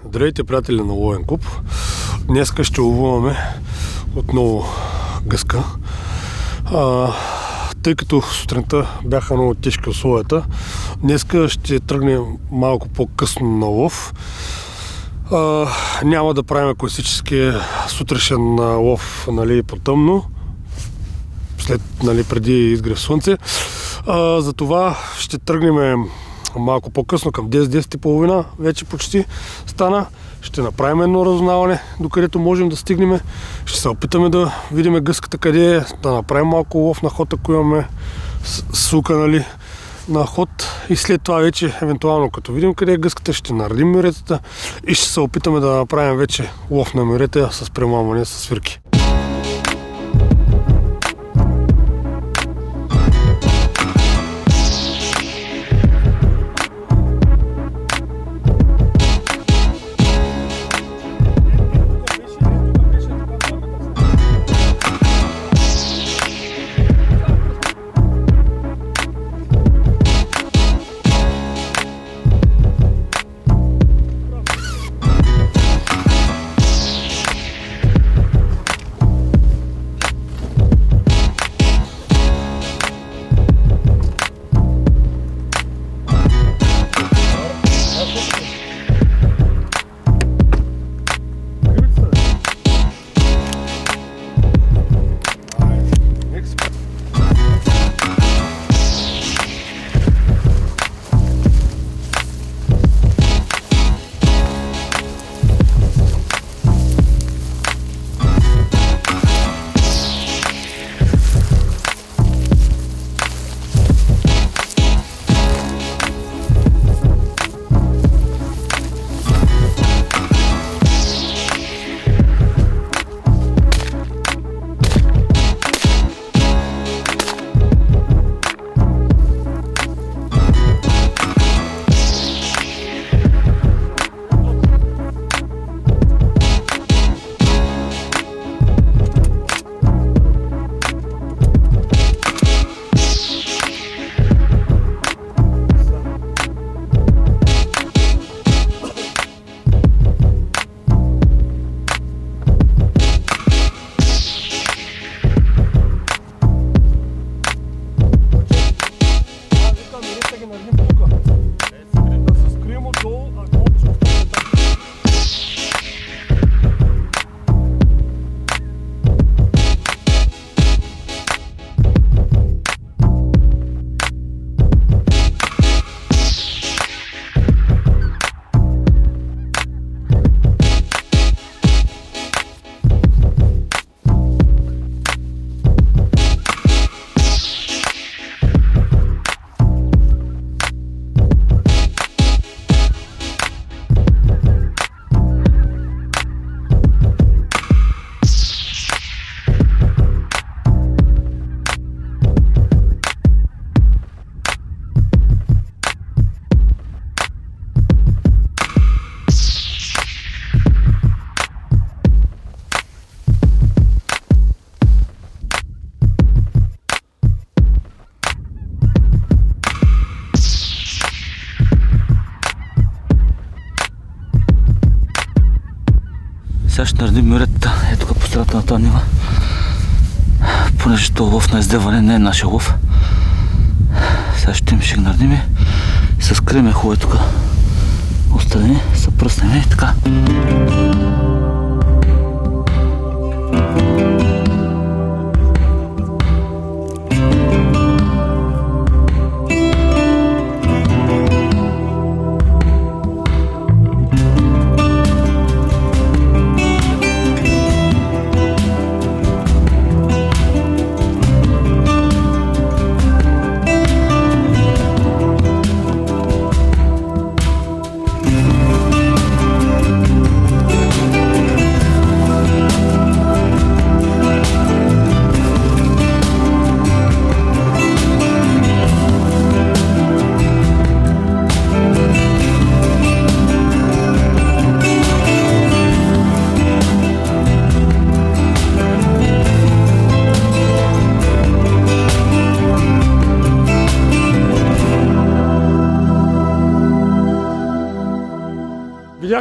Здравейте, приятели на Ловен клуб! Днеска ще ловуваме отново гъска. Тъй като сутринта бяха много тежки условията, днеска ще тръгнем малко по-късно на лов. Няма да правим класически сутрешен лов, нали, по-тъмно, преди изгрев слънце. Затова ще тръгнем малко по-късно, към 10-10:30 вече почти стана. Ще направим едно разузнаване, докъдето можем да стигнем. Ще се опитаме да видим гъската къде е, да направим малко лов на ход, ако имаме сука, нали, на ход. И след това вече, евентуално като видим къде е гъската, ще наредим мюретата и ще се опитаме да направим вече лов на мюрета с премамване с свирки. Сега ще наредим мюретата, е тук по средата на тази нива, понеже това лов на издеване не е нашия лов. Сега ще ги наредим и се скрием хубаво тук отстрани, се пръснем и така.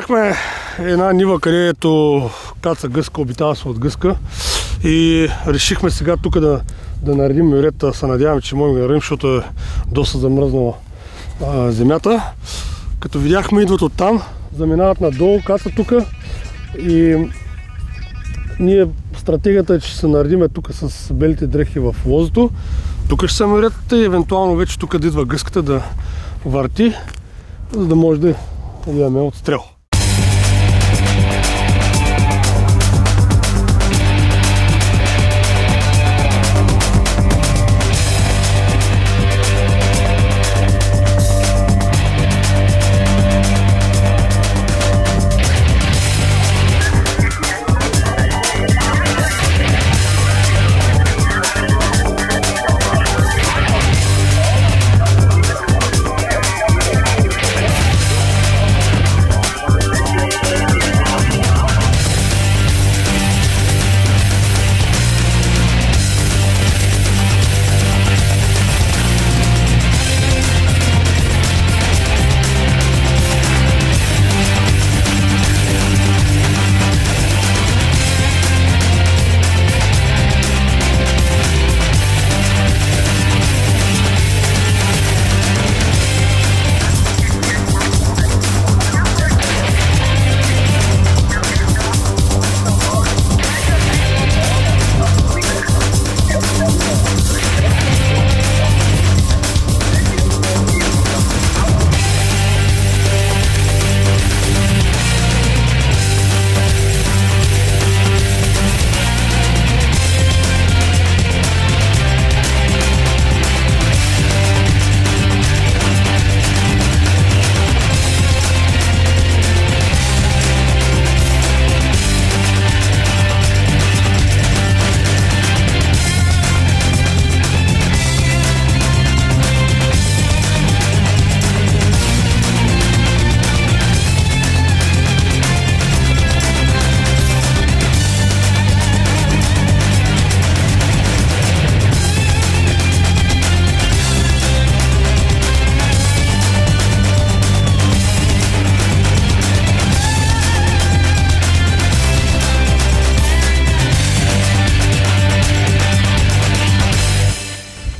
видяхме една нива, където каца гъска, обитава се от гъска и решихме сега тук да наредим мюрета. Се надяваме, че можем да наредим, защото е доста замръзнала земята. Като видяхме, идват оттам, заминават надолу, каца тук и ние стратегията е, че ще се наредиме тук с белите дрехи в лозото. Тук ще са мюретата и евентуално вече тук да идва гъската да върти, за да може да имаме отстрел.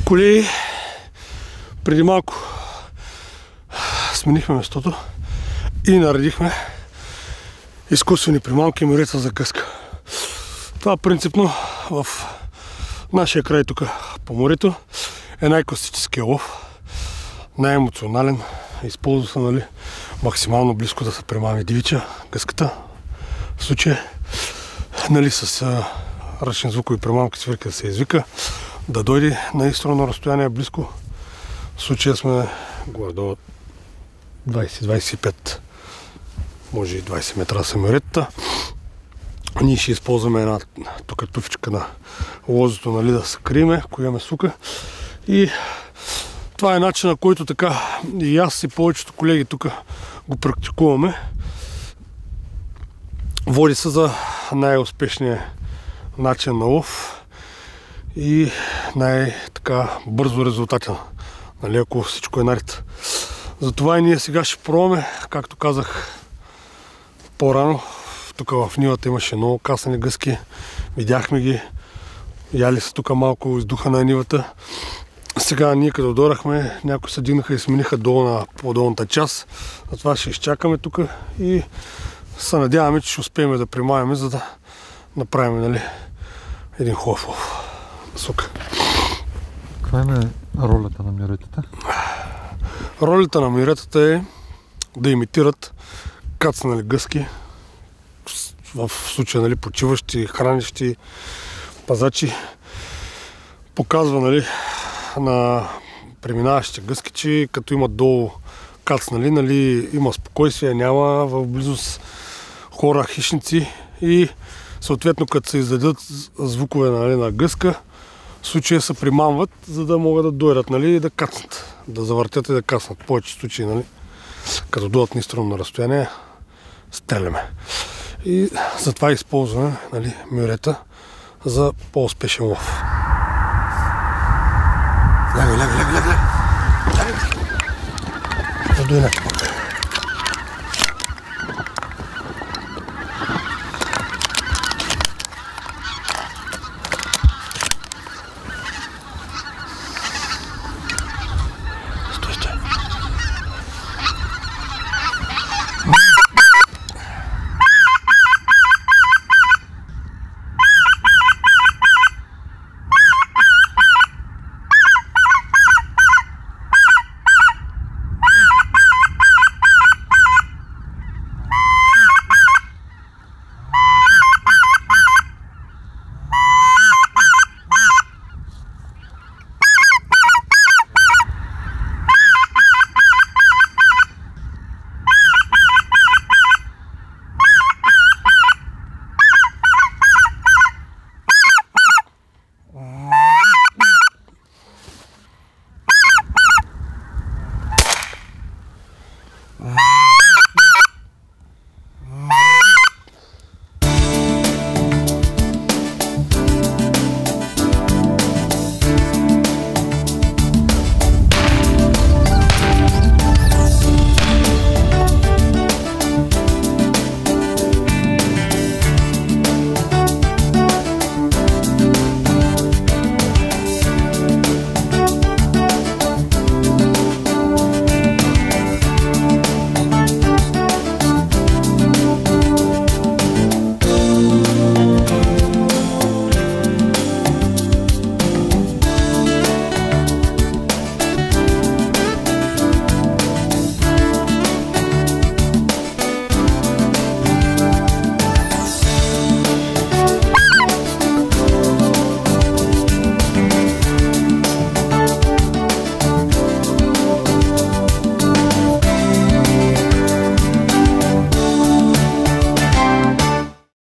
Колеги, преди малко сменихме местото и наредихме изкуствени примамки и мюрета за гъска. Това принципно в нашия край тук по морето е най-класическия лов, най-емоционален. Използва се, нали, максимално близко да се примами дивича, гъската. В случая, нали, с ръчни звукови примамки свирка да се извика, да дойде на изтрано разстояние близко. В случая сме горе-долу 20-25, може и 20 метра са мюретата. Ние ще използваме една тук туфичка на лозото, нали, да се криеме, кояме сука. И това е начин, на който така и аз и повечето колеги тук го практикуваме. Води се за най-успешния начин на лов и най-така бързо резултатен, нали, ако всичко е наред. Затова и ние сега ще пробваме, както казах по-рано, тук в нивата имаше много касани гъски, видяхме ги, яли се тук малко издуха на нивата. Сега ние като дойдохме, някои се дигнаха и смениха долу на по-долната част, затова ще изчакаме тук и се надяваме, че ще успеем да примаваме, за да направим, нали, един хубав лов. Сука. Каква е ролята на мюретата? Ролята на мюретата е да имитират кацнали гъски, в случая, нали, почиващи, хранещи, пазачи. Показва, нали, на преминаващите гъски, че като имат долу кацнали, нали, има спокойствие, няма в близост хора, хищници и съответно като се издадат звукове, нали, на гъска, в случая се примамват, за да могат да дойдат, нали, и да кацнат, да завъртят и да кацнат. В повече случаи, нали, като дойдат наистина на разстояние, стреляме. И затова използваме, нали, мюрета за по-успешен лов. Лягай. Задуй на чупък.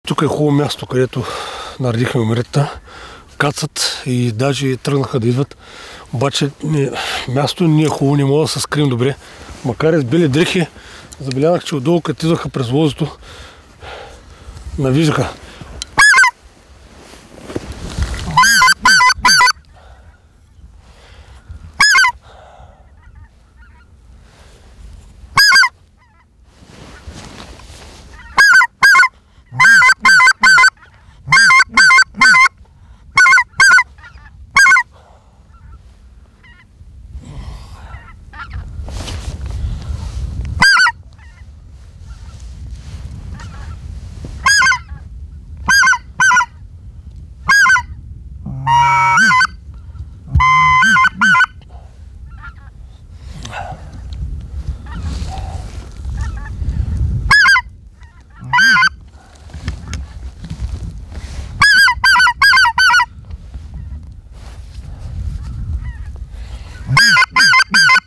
Тук е хубаво място, където наредихме омиретата. Кацат и даже тръгнаха да идват. Обаче място ни е хубаво, не мога да се скрием добре. Макар и с бели дрехи, забелязах, че отдолу като идваха през лозето, навиждаха.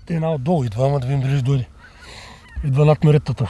Те една отдолу идва, ама да видим дали ще дойде. Идва над меретата.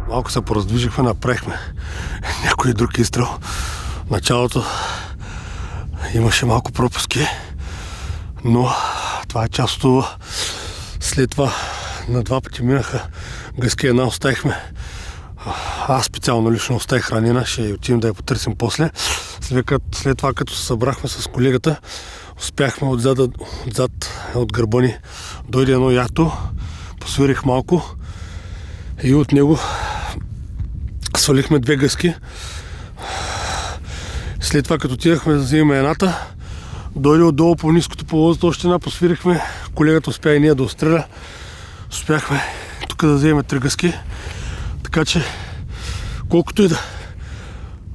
Малко се пораздвижихме, направихме някой друг изстрел. В началото имаше малко пропуски, но това е част от това. След това на два пъти минаха гъски, една оставихме. Аз специално лично оставих ранена, ще отидем да я потърсим после. След това, като се събрахме с колегата, успяхме отзад от гърба ни дойде едно яхто, посвирих малко и от него свалихме 2 гъски. След това, като отидахме да вземем едната, дойде отдолу по ниското полозата още една, посвирихме, колегата успя и ние да отстреля. Успяхме тук да вземем 3 гъски, така че колкото и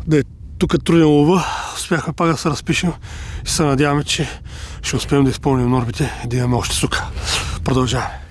да е тук труден лова, успяхме пак да се разпишем и се надяваме, че ще успеем да изпълним нормите и да имаме още сука. Продължаваме.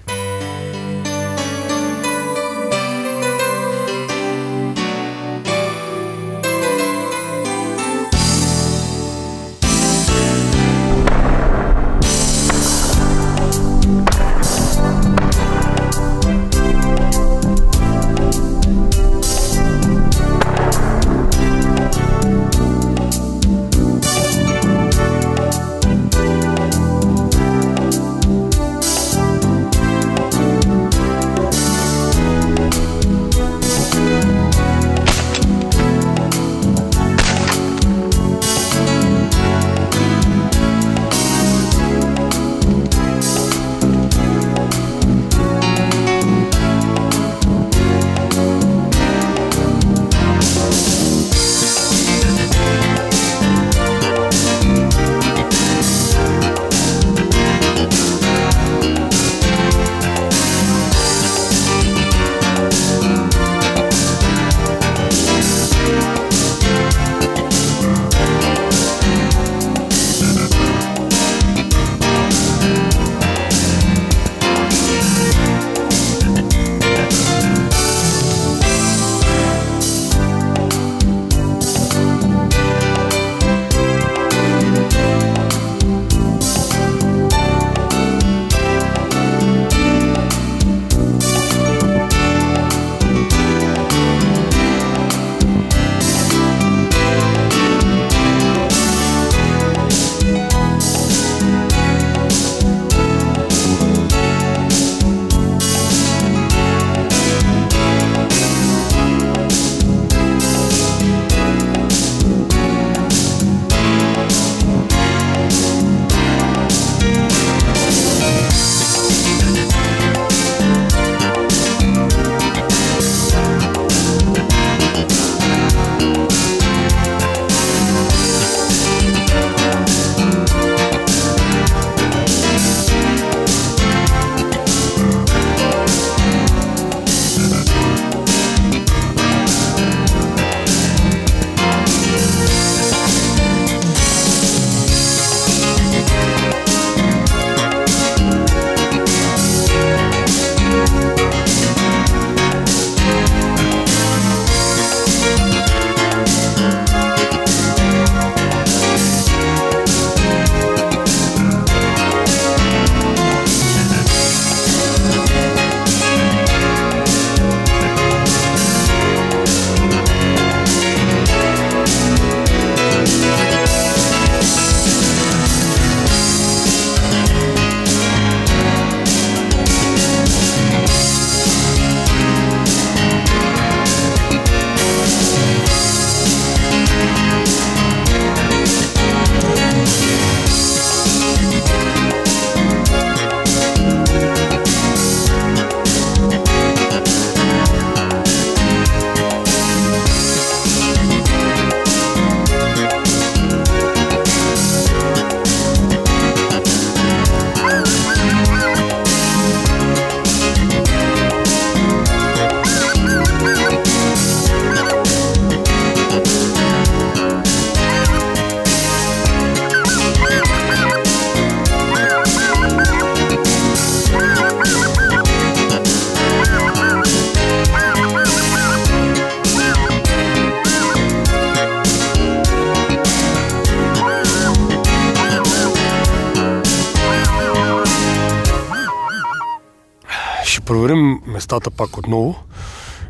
проверим местата пак отново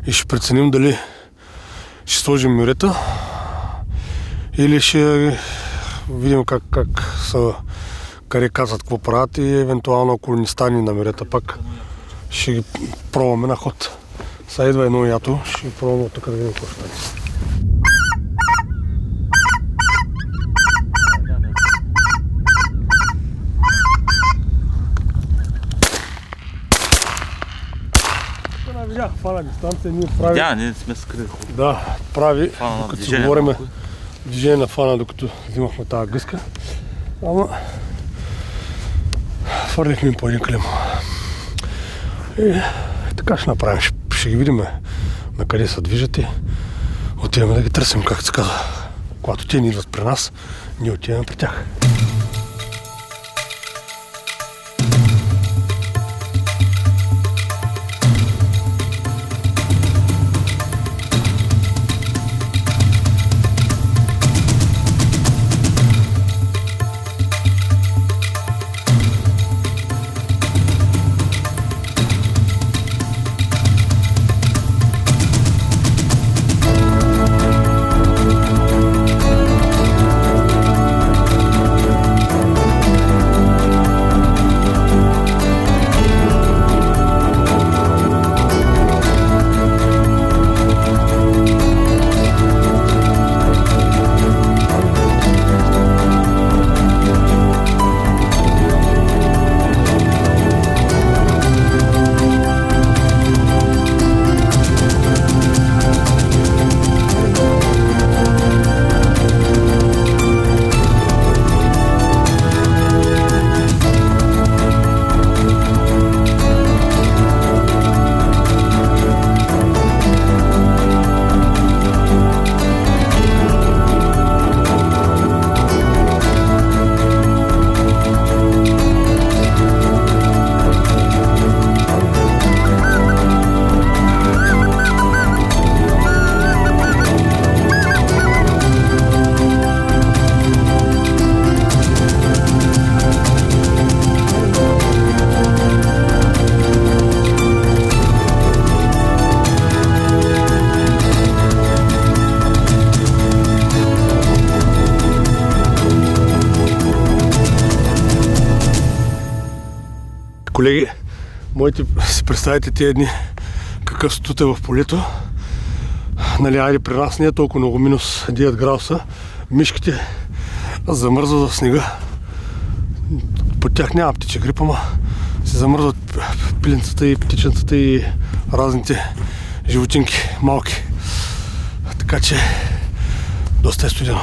и ще преценим дали ще сложим мюрета или ще видим как са, къде казват какво правят и евентуално ако ни стане на мюрета пак ще ги пробваме на ход. Сега идва едно ято, ще ги пробваме от тук да видим какво ще стане. Видях, фана дистанция, ние прави... Да, ние сме скрили. Да, прави, докато си говориме движение на фана, докато взимахме тази гъска. Ама... Фърлихме им по един клем. И така ще направим. Ще ги видим на къде се движат и отиваме да ги търсим, както се казва. Когато те ни идват при нас, ние отиваме при тях. Колеги, можете си представите тези дни какъв студ е в полето. Нали, айде при нас не е толкова много, минус 9 градуса. Мишките замръзват в снега. По тях няма птиче грип, ама се замръзват пиленцата и птиченцата и разните животинки малки. Така че доста е студено.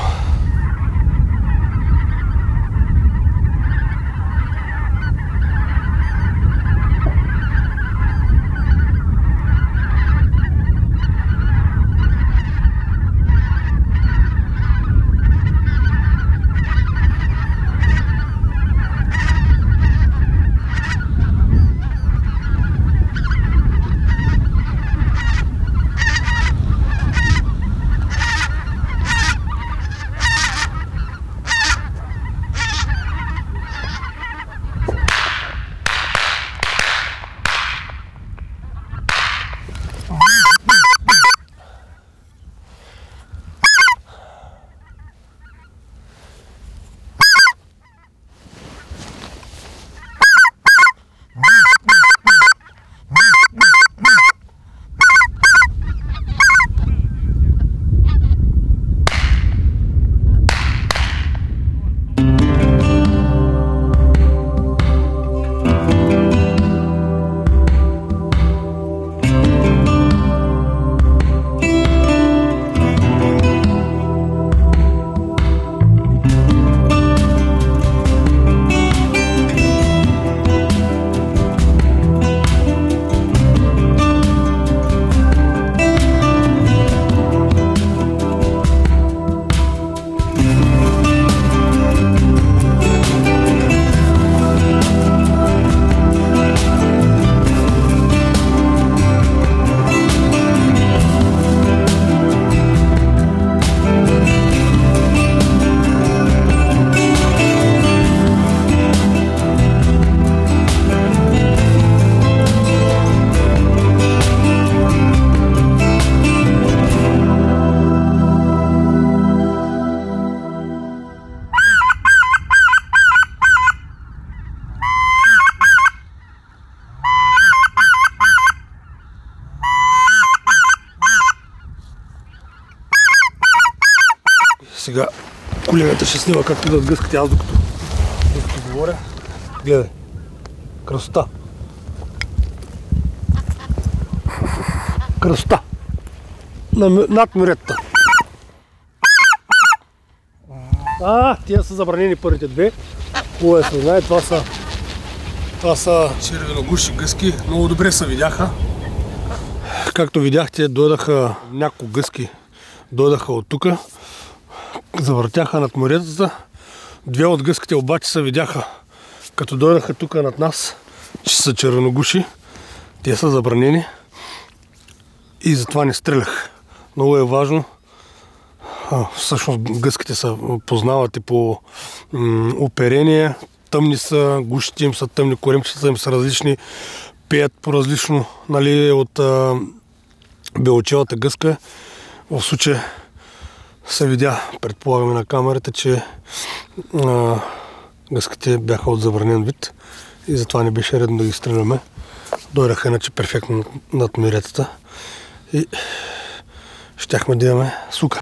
Сега колегата ще снима как идват гъските, аз докато говоря. Гледай, красота. кръста над мюретата. Тия са забранени първите две. Хубаво е се знае, това са червеногуши гъски, много добре се видяха. Както видяхте, дойдаха няколко гъски, дойдаха от тук, завъртяха над мюретата. Две от гъските обаче се видяха, като дойдаха тук над нас, че са червеногуши. Те са забранени и затова не стрелях. Много е важно. Всъщност гъските се познават и по оперение. Тъмни са, гушите им са тъмни, коремчета им са различни, пеят по-различно, нали, от белочевата гъска. В случая се видя, предполагаме на камерата, че гъските бяха от забранен вид и затова не беше редно да ги стреляме. Дойдаха иначе перфектно над мюретата и щяхме да имаме сука.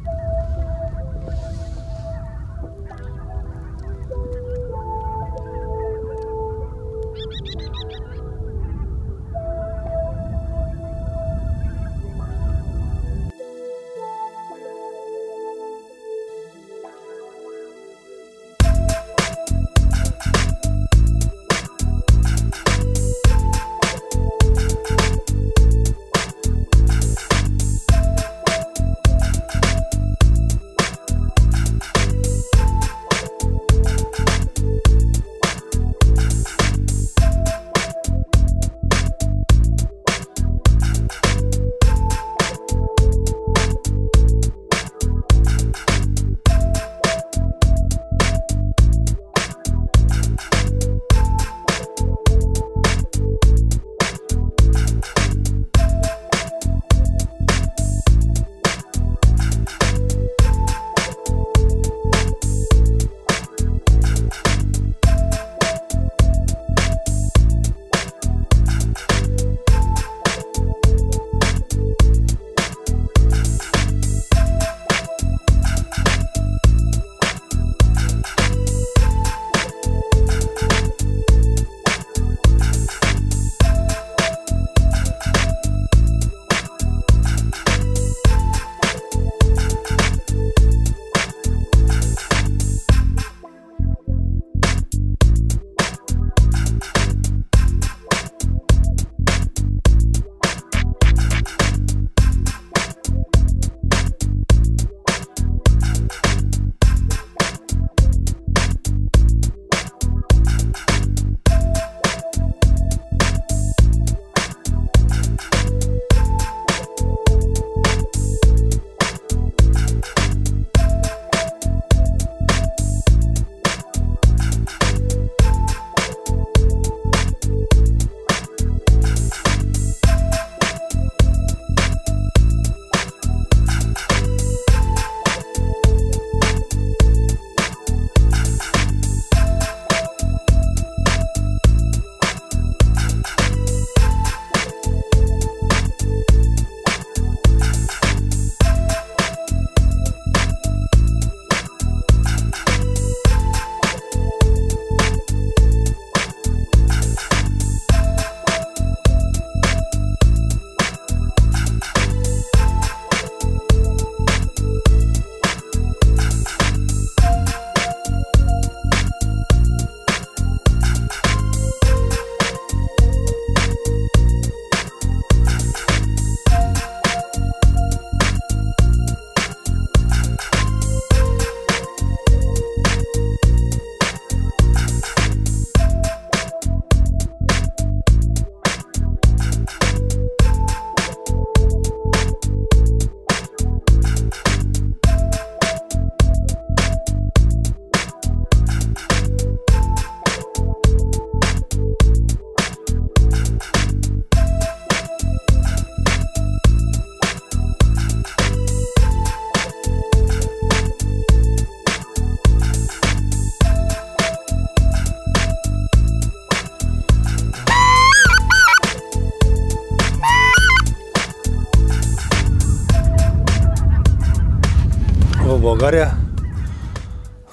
в България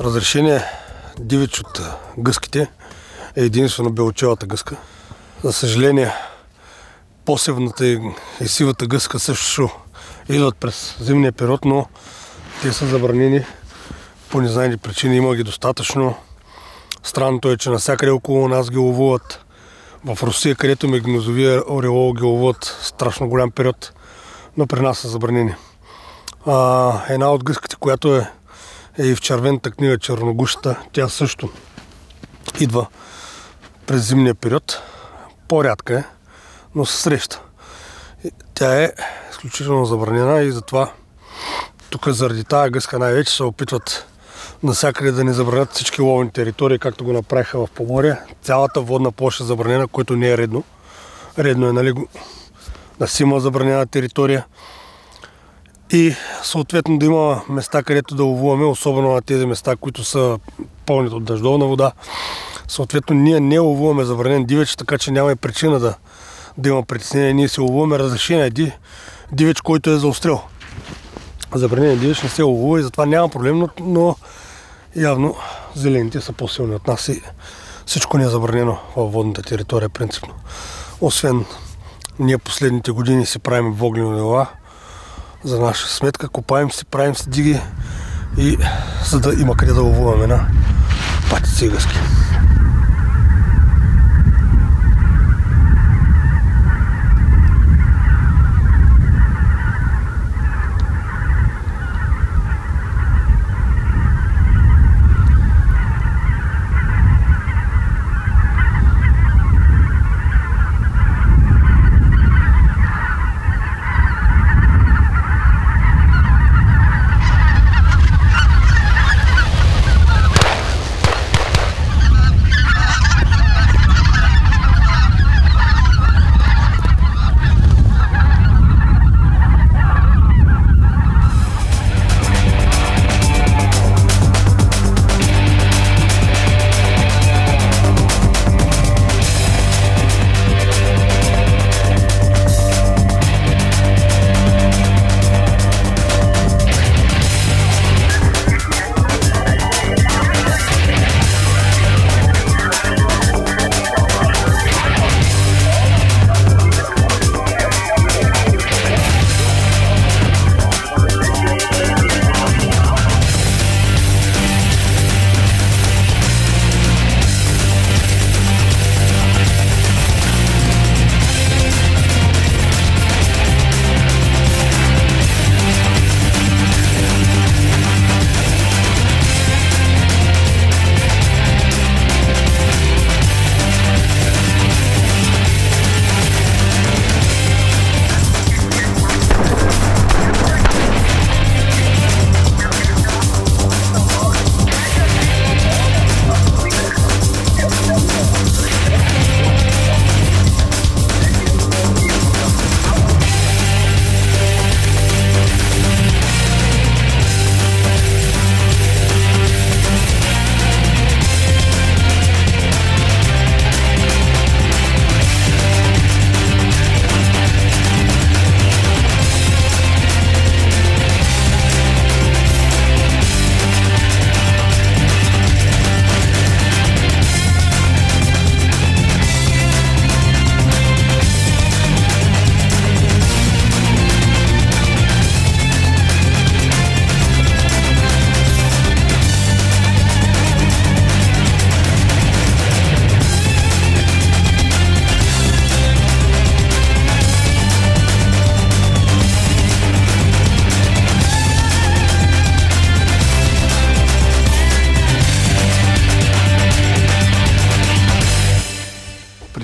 разрешение дивеч от гъските е единствено белочевата гъска. За съжаление, посевната и сивата гъска също идват през зимния период, но те са забранени по незнайни причини. Има ги достатъчно. Странното е, че навсякъде около нас ги ловуват. В Русия, където мегнозовия орелол ги ловуват страшно голям период, но при нас са забранени. Една от гъските, която е и в червената книга, черногушата, тя също идва през зимния период. По-рядка е, но се среща. Тя е изключително забранена и затова тук заради тази гъска най-вече се опитват навсякъде да не забранят всички ловни територии, както го направиха в Поморие. Цялата водна площ е забранена, което не е редно. Редно е, нали, да си има забранена територия и съответно да има места, където да ловуваме, особено на тези места, които са пълни от дъждовна вода. Съответно ние не ловуваме забранен дивеч, така че няма и причина да има притеснение. Ние си ловуваме разрешение дивеч, който е за отстрел. Забранен дивеч не се ловува и затова няма проблем, но явно зелените са по-силни от нас и всичко ни е забранено във водната територия принципно. Освен ние последните години си правим въглени дела за наша сметка, копаем си, правим си диги и за да има къде да ловуваме на патици и гъски.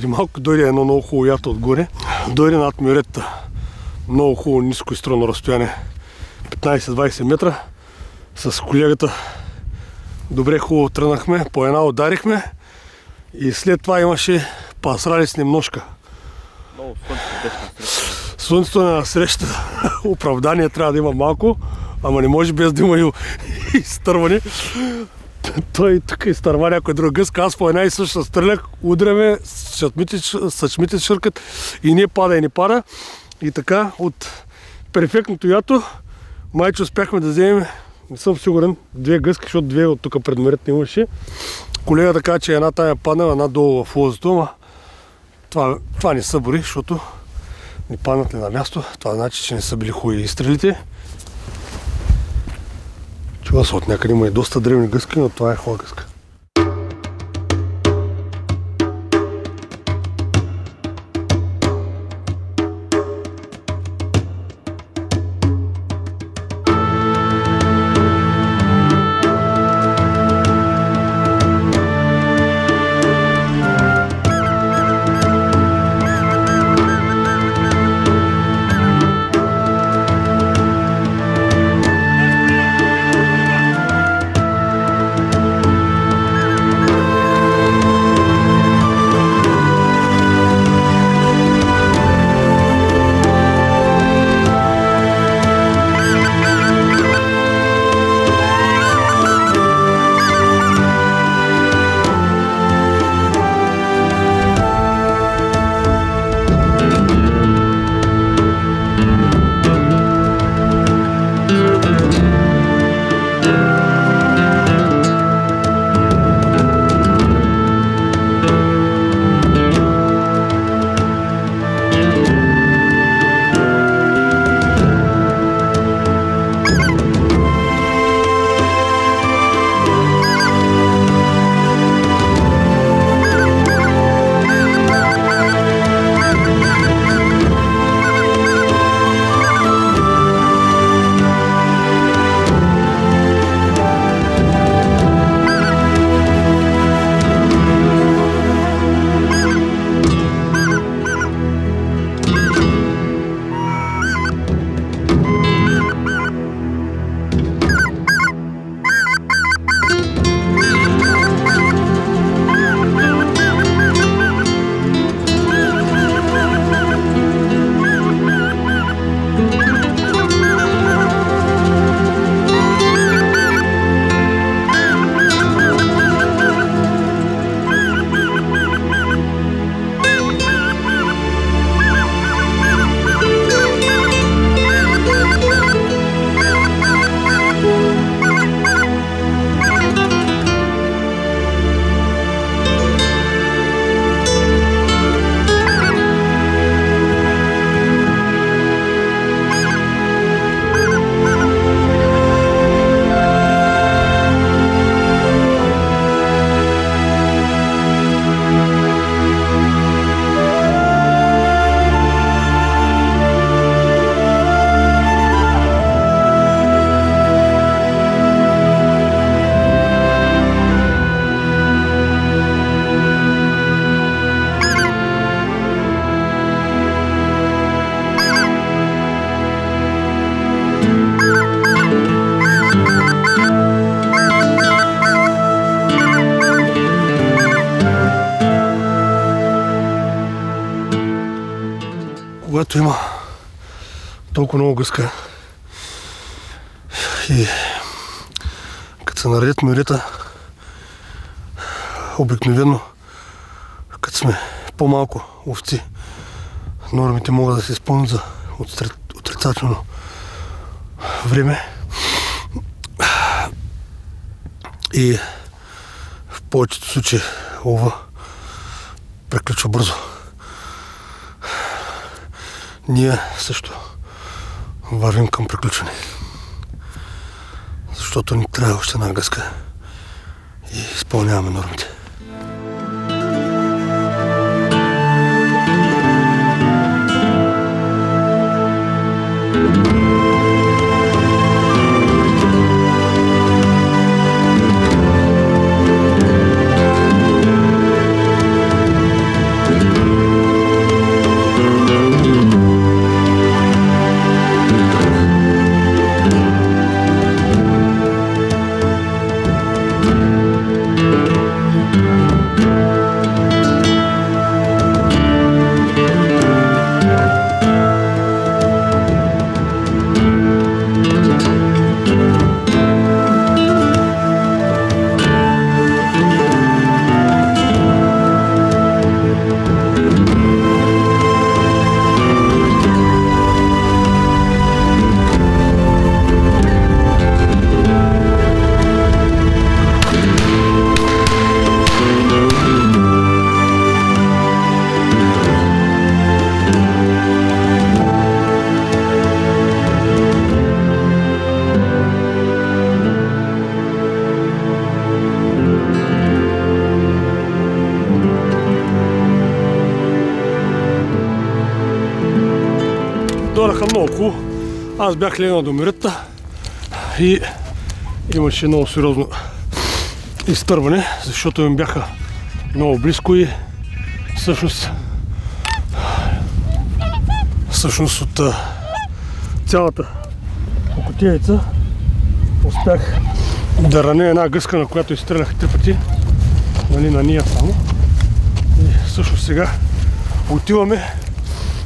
Малко дойде едно много хубаво ято отгоре. Дойде над мюретата. Много хубаво ниско и стройно разстояние. 15-20 метра. С колегата добре хубаво тръгнахме. По една ударихме. И след това имаше пасрали с немножка. Много слънцето беше на среща. Слънцето е на среща. Оправдание трябва да има малко. Ама не може без да има и изтърване. Той тук изтърва някой друг гъска, аз по една и съща стрелях, удряме, съчмите шъркат и не пада и не пада. И така, от перфектното ято, майче успяхме да вземем, не съм сигурен, 2 гъски, защото 2 от тук предмерят не имаше. Колегата каза, че една тая паднала, една долу в лозето, ама това не събори, защото не паднат ли на място, това значи, че не са били хубави изстрелите. Чува се от някъде, има и доста древни гъски, но това е хубава гъска. Когато има толкова много гъска и като се наредят мирета, обикновено като сме по-малко овци, нормите могат да се изпълнят за отрицателно време и в повечето случаи лова приключва бързо. Ние също вървим към приключване, защото ни трябва още една гъска и изпълняваме нормите. Изораха много хубаво. Аз бях легнал до мирета и имаше много сериозно изтърване, защото им бяха много близко и всъщност от цялата окотиеца успях да раня една гъска, на която изстрелях 3 пъти, нали, на нея само. И всъщност сега отиваме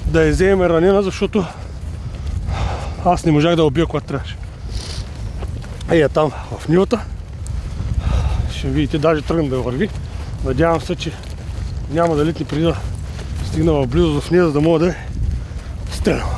да я вземем ранена, защото аз не можах да убия, когато трябваше. Е там в нивата. Ще видите, даже тръгна да върви. Надявам се, че няма да литне преди да стигна в близост в нея, за да мога да я стрелям.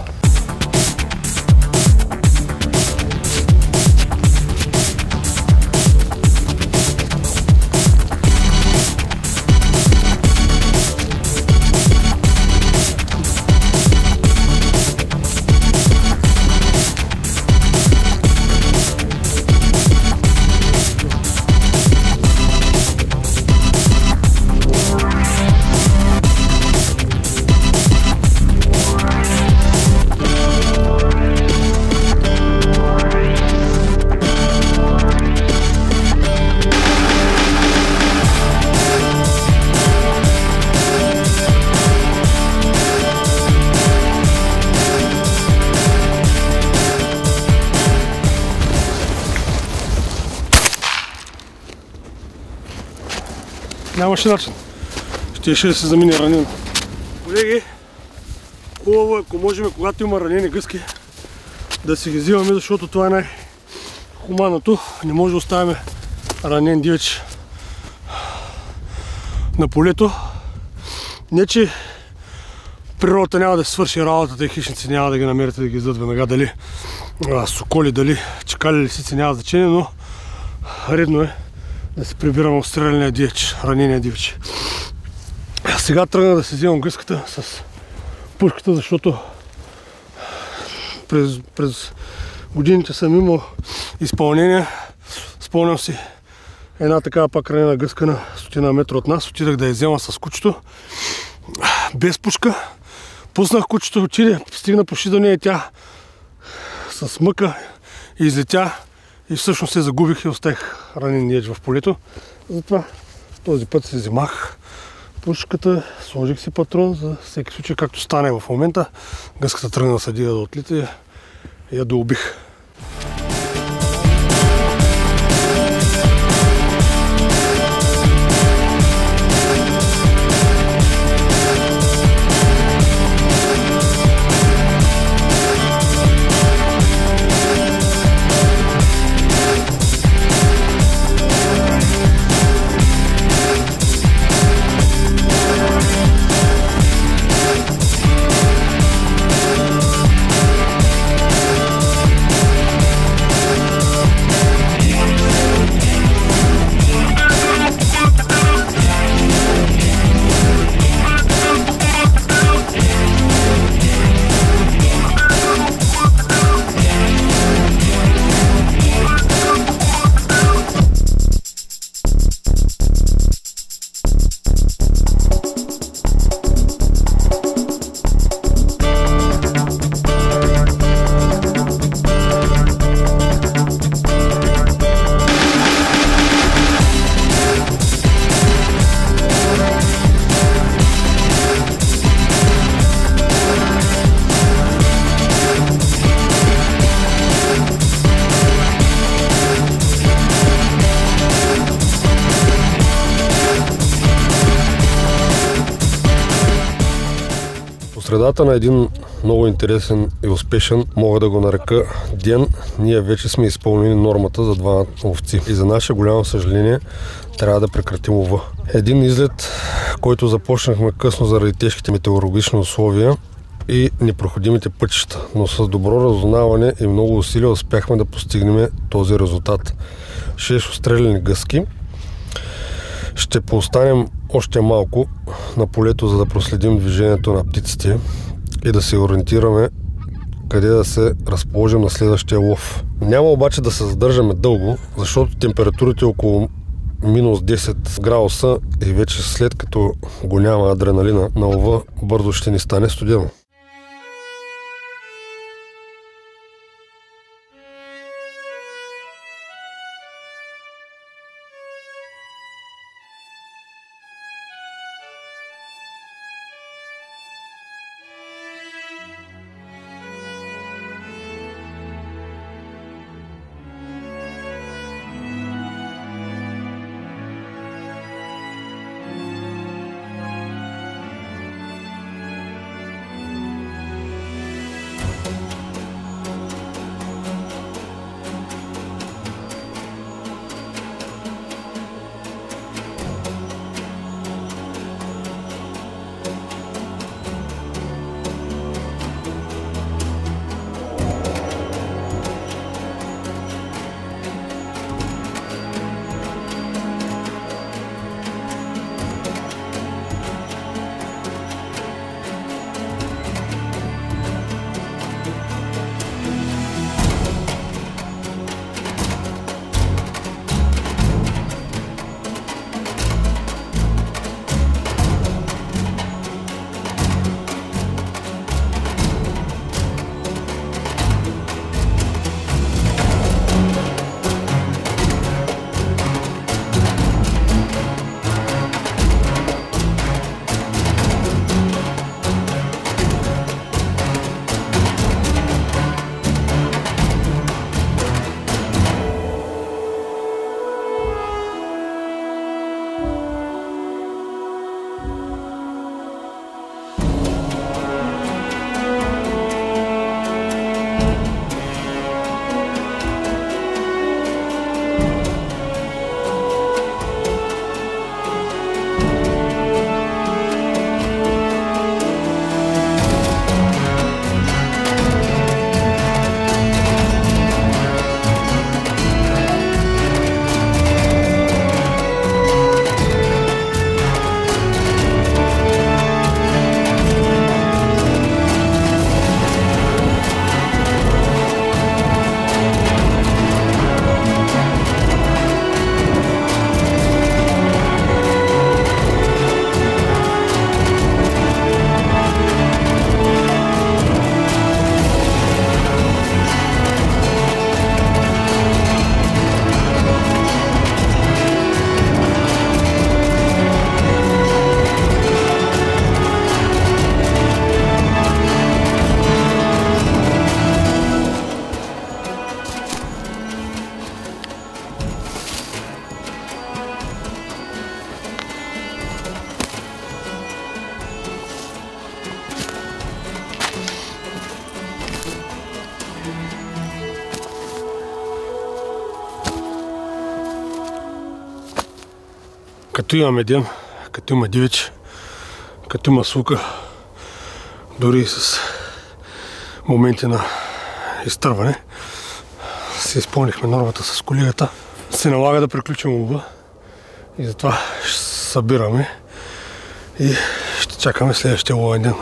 Нямаше начин. Щеше да се замине ранен. Колеги, хубаво е, ако можем, когато има ранени гъски, да си ги взимаме, защото това е най-хуманното. Не може да оставяме ранен дивеч на полето. Не, че природата няма да се свърши работата и хищници няма да ги намерите да ги издадат веднага. Дали соколи, дали чакали, лисици, няма значение, но редно е да се прибирам от стреления дивеч, ранения дивеч. Сега тръгна да се вземам гъската с пушката, защото през годините съм имал изпълнение. Спомням си една такава пак ранена гъска на 100 метра от нас. Отидах да я взема с кучето. Без пушка. Пуснах кучето, отиде, стигна почти до нея, тя с мъка излетя и всъщност се загубих и оставих ранен дивеч в полето. Затова този път си вземах пушката, сложих си патрон за всеки случай, както стане в момента. Гъската тръгна да съдига да отлита и я доубих. Средата на един много интересен и успешен, мога да го нарека, ден, ние вече сме изпълнили нормата за 2 ловци. И за наше голямо съжаление трябва да прекратим лова. Един излет, който започнахме късно заради тежките метеорологични условия и непроходимите пътища, но с добро разузнаване и много усилия успяхме да постигнем този резултат. 6 отстреляни гъски. Ще поостанем още малко на полето, за да проследим движението на птиците и да се ориентираме къде да се разположим на следващия лов. Няма обаче да се задържаме дълго, защото температурите около минус 10 градуса и вече след като го няма адреналина на лова, бързо ще ни стане студено. като имаме ден, като има дивеч, като има сука, дори с моменти на изтърване, си изпълнихме нормата с колегата. Се налага да приключим лова и затова ще се събираме и ще чакаме следващия ловен ден.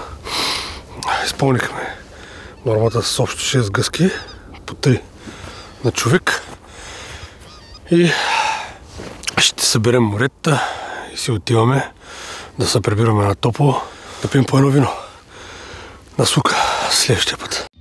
Изпълнихме нормата с общо 6 гъски, по 3 на човек и ще съберем моретата и си отиваме да се прибираме на топло, да пием по едно вино на сука следващия път.